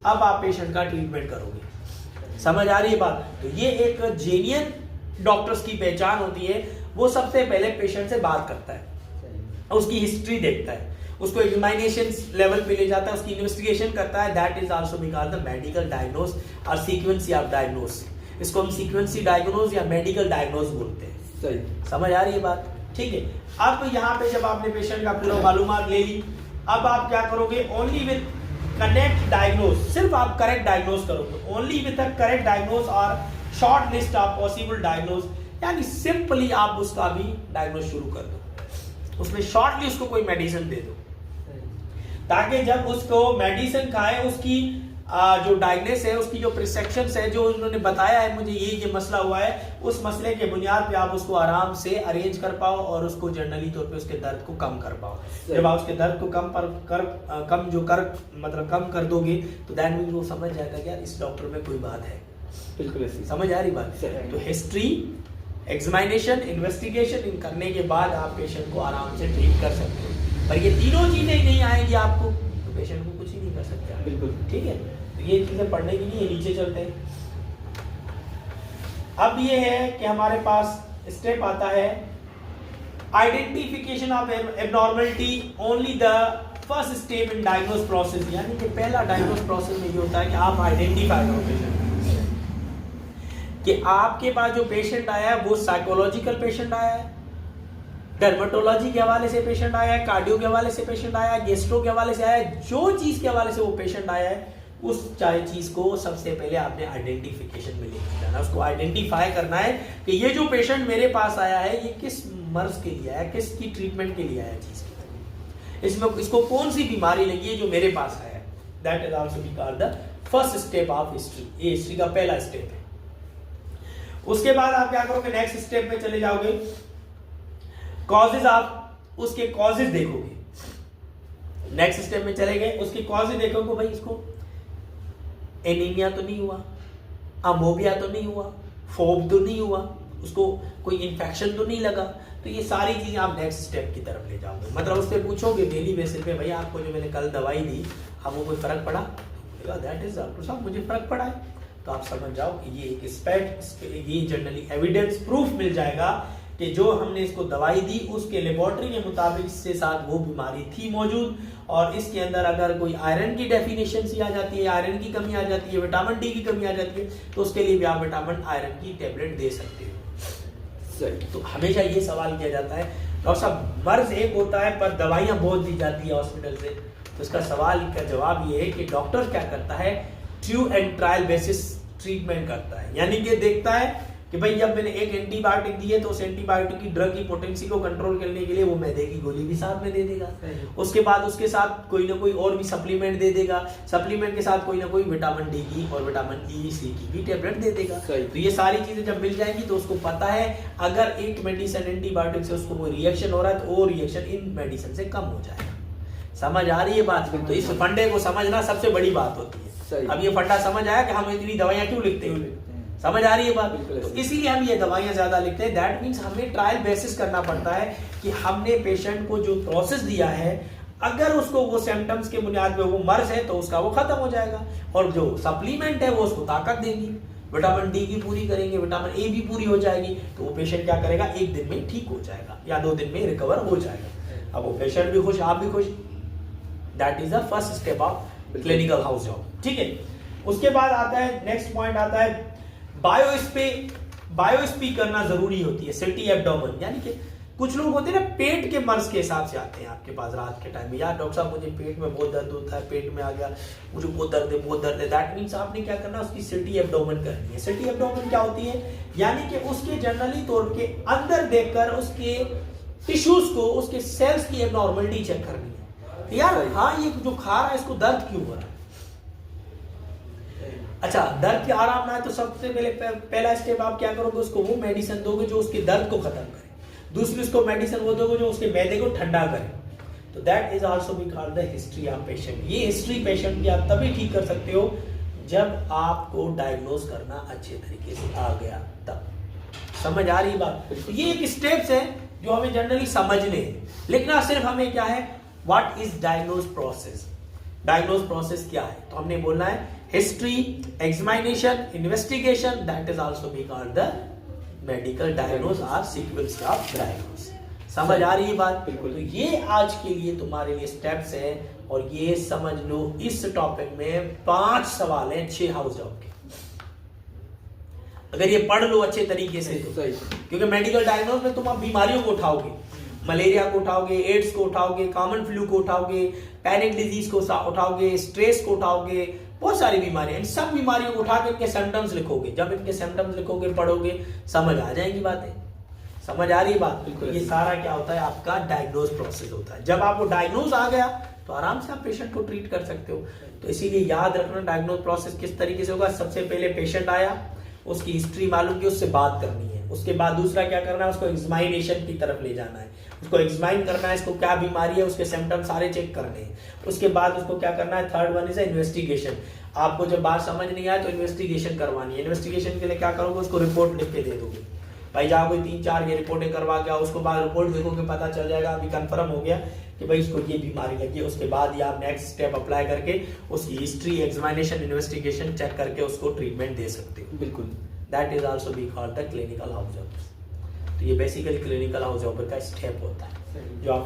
अब आप पेशेंट का ट्रीटमेंट करोगे। समझ आ रही है बात? तो ये एक जेन्युइन डॉक्टर्स की पहचान होती है। वो सबसे पहले पेशेंट से बात करता है, उसकी हिस्ट्री देखता है, उसको एग्जामिनेशन लेवल पे ले जाता है, उसकी इन्वेस्टिगेशन करता है। That is also we call the medical diagnose और सीक्वेंसी ऑफ डायग्नोस। इसको हम सीक्वेंसी डायग्नोस या मेडिकल डायग्नोस बोलते हैं। सही समझ आ रही है बात? ठीक है। अब यहाँ पे जब आपने पेशेंट का पूरा मालूमात ले ली, अब आप क्या करोगे? ओनली विद करेक्ट डायग्नोस, सिर्फ आप करेक्ट डायग्नोस करोगे। Only with the correct diagnose और short list of possible diagnose, यानी सिंपली आप उसका भी डायग्नोस शुरू कर दो, उसमें शॉर्टली उसको कोई मेडिसिन दे दो, ताकि जब उसको मेडिसिन खाए, उसकी जो डायग्नोस है, उसकी जो प्रिस्क्रिप्शन है, जो उन्होंने बताया है मुझे ये मसला हुआ है, उस मसले के बुनियाद पे आप उसको आराम से अरेंज कर पाओ और उसको जनरली तौर पे उसके दर्द को कम कर पाओ। जब आप उसके दर्द को कम कर दोगे तो दैट मीन वो समझ जाएगा कि यार इस डॉक्टर में कोई बात है। बिल्कुल समझ आ रही बात? तो हिस्ट्री, एग्जामिनेशन, इन्वेस्टिगेशन इन करने के बाद आप पेशेंट को आराम से ट्रीट कर सकते हो। पर ये तीनों चीजें नहीं आएंगी आपको तो पेशेंट को कुछ ही नहीं कर सकते। बिल्कुल ठीक है। तो ये चीजें पढ़ने की नहीं है, नीचे चलते हैं। अब ये है कि हमारे पास स्टेप आता है identification of abnormality, only the first step in diagnose process. यानी कि पहला डायग्नोस प्रोसेस में ये होता है कि आप आइडेंटिफाई करो पेशेंट कि आपके पास जो पेशेंट आया है वो साइकोलॉजिकल पेशेंट आया है, डर्मेटोलॉजी के हवाले से पेशेंट आया है, कार्डियो के हवाले से पेशेंट आया है, गेस्ट्रो के हवाले से आया है, जो चीज के हवाले से वो पेशेंट आया है, उस चाहे चीज को सबसे पहले आपने आइडेंटिफिकेशन में लेके जाना, उसको आइडेंटिफाई करना है कि ये जो पेशेंट मेरे पास आया है ये किस मर्ज के लिए आया है, किसकी ट्रीटमेंट के लिए आया है, चीज की इसमें इसको कौन सी बीमारी लगी है जो मेरे पास आया है। That is also we call the first step of history. ये हिस्ट्री का पहला स्टेप है। उसके बाद आप क्या करोगे? नेक्स्ट स्टेप में चले जाओगे, कॉजेज, आप उसके कॉजेज देखोगे। नेक्स्ट स्टेप में चले गए, उसके कॉजेज देखोगे, भाई इसको एनीमिया तो नहीं हुआ, अमोबिया तो नहीं हुआ, फोब तो नहीं हुआ, उसको कोई इन्फेक्शन तो नहीं लगा। तो ये सारी चीजें आप नेक्स्ट स्टेप की तरफ ले जाओगे। मतलब उससे पूछोगे डेली बेसिस पे, भाई आपको जो मैंने कल दवाई दी आपको कोई फर्क पड़ा? दैट इज डॉक्टर साहब मुझे फर्क पड़ा है। तो आप समझ जाओ कि ये एक स्पेक्ट, ये जनरली एविडेंस प्रूफ मिल जाएगा कि जो हमने इसको दवाई दी उसके लेबोरेटरी के मुताबिक इसके साथ वो बीमारी थी मौजूद, और इसके अंदर अगर कोई आयरन की डेफिनेशंसी आ जाती है, आयरन की कमी आ जाती है, विटामिन डी की कमी आ जाती है, तो उसके लिए भी आप विटामिन आयरन की टेबलेट दे सकते हो। सही। तो हमेशा ये सवाल किया जाता है डॉक्टर साहब मर्ज एक होता है पर दवाइयां बहुत दी जाती है हॉस्पिटल से। तो इसका सवाल का जवाब ये है कि डॉक्टर क्या करता है, true and trial basis treatment करता है। यानी कि देखता है कि भाई जब मैंने एक एंटीबायोटिक दी है तो उस एंटीबायोटिक की ड्रग की पोटेंसी को कंट्रोल करने के लिए वो मैदे की गोली भी साथ में दे देगा। उसके बाद उसके साथ कोई ना कोई और भी सप्लीमेंट दे देगा, सप्लीमेंट के साथ कोई ना कोई विटामिन डी की और विटामिन ई सी की भी टेबलेट दे देगा। तो ये सारी चीजें जब मिल जाएंगी तो उसको पता है अगर एक मेडिसिन एंटीबायोटिक से उसको कोई रिएक्शन हो रहा है तो वो रिएक्शन इन मेडिसिन से कम हो जाएगा। समझ आ रही है बात? तो इस फंडे को समझना सबसे बड़ी बात होती है। अब ये फंडा समझ आया कि हम इतनी दवाइयां क्यों लिखते हैं? समझ आ रही है बात? तो इसीलिए हम ये दवाइयां ज्यादा लिखते हैं। दैट मीन्स हमें ट्रायल बेसिस करना पड़ता है कि हमने पेशेंट को जो प्रोसेस दिया है, अगर उसको वो सिम्टम्स के बुनियाद पे वो मर्ज है तो उसका वो खत्म हो जाएगा, और जो सप्लीमेंट है वो उसको ताकत देगी, विटामिन डी की पूरी करेंगे, विटामिन ए भी पूरी हो जाएगी, तो वो पेशेंट क्या करेगा, एक दिन में ठीक हो जाएगा या 2 दिन में रिकवर हो जाएगा। अब वो पेशेंट भी खुश, आप भी खुश। That is the first step of clinical house job. ठीक है। उसके बाद आता है नेक्स्ट पॉइंट आता है बायोस्पी करना जरूरी होती है, सिटी एब्डोमेन। यानी कि कुछ लोग होते हैं ना पेट के मर्ज के हिसाब से आते हैं आपके पास रात के टाइम में, यार डॉक्टर साहब मुझे पेट में बहुत दर्द होता है, पेट में आ गया, मुझे बहुत दर्द है। दैट मींस आपने क्या करना, उसकी सिटी एब्डोमेन करनी है। सिटी एब्डोमेन क्या होती है? यानी कि उसके जनरली तौर के अंदर देखकर उसके टिश्यूज को, उसके सेल्स की एब्नॉर्मलिटी चेक करनी है। यार हाँ ये जो खा रहा है इसको दर्द क्यों हो रहा है? अच्छा, दर्द के आराम ना है तो सबसे पहला स्टेप आप क्या करोगे, उसको वो मेडिसिन दोगे जो उसके दर्द को खत्म करे, दूसरी उसको मेडिसिन वो दोगे जो उसके मैदे को ठंडा करे। तो that is also we call the history of patient. ये हिस्ट्री पेशेंट की आप तभी ठीक कर सकते हो जब आपको डायग्नोज करना अच्छे तरीके से आ गया तब। समझ आ रही बात? तो ये एक स्टेप्स है जो हमें जनरली समझने हैं, लिखना सिर्फ हमें क्या है, what is diagnose process. Diagnose process क्या है? तो हमने बोलना है history, examination, investigation, that is also be called the medical diagnose और सीक्वेंस ऑफ डायग्नोज। समझ आ रही है बात? बिल्कुल। तो ये आज के लिए तुम्हारे लिए स्टेप्स है, और ये समझ लो इस टॉपिक में 5 सवाल हैं 6 हाउस जॉब के। अगर ये पढ़ लो अच्छे तरीके से तो, क्योंकि मेडिकल डायग्नोज में तुम अब बीमारियों को उठाओगे, मलेरिया को उठाओगे, एड्स को उठाओगे, कॉमन फ्लू को उठाओगे, पैनिक डिजीज को उठाओगे, स्ट्रेस को उठाओगे, बहुत सारी बीमारियां, इन सब बीमारियों को उठा के इनके सिम्टम्स लिखोगे। जब इनके सिम्टम्स लिखोगे, पढ़ोगे, समझ आ जाएंगी बातें। समझ आ रही है बात? ये सारा क्या होता है? आपका डायग्नोज प्रोसेस होता है। जब आपको डायग्नोज आ गया तो आराम से आप पेशेंट को ट्रीट कर सकते हो। तो इसीलिए याद रखना डायग्नोज प्रोसेस किस तरीके से होगा। सबसे पहले पेशेंट आया, उसकी हिस्ट्री मालूम की, उससे बात करनी है। उसके बाद दूसरा क्या करना है, उसको एग्जामिनेशन की तरफ ले जाना है, उसको एग्जामिन करना है, इसको क्या बीमारी है, उसके सिम्टम्स सारे चेक करने हैं। उसके बाद उसको क्या करना है, थर्ड वन इज इन्वेस्टिगेशन। आपको जब बात समझ नहीं आए तो इन्वेस्टिगेशन करवानी है। इन्वेस्टिगेशन के लिए क्या करोगे, उसको रिपोर्ट लिख के दे दोगे। भाई जाओ कोई 3-4 ये रिपोर्टें करवा के आओ, उसको बाद रिपोर्ट देखोगे, पता चल जाएगा अभी कंफर्म हो गया कि भाई इसको ये बीमारी लगी है। उसके बाद ही आप नेक्स्ट स्टेप अप्लाई करके उसकी हिस्ट्री, एग्जामिनेशन, इन्वेस्टिगेशन चेक करके उसको ट्रीटमेंट दे सकते हो। बिल्कुल। That is also be called the clinical house job. तो ये बेसिकली क्लिनिकल हाउस जॉब का स्टेप होता है जो आप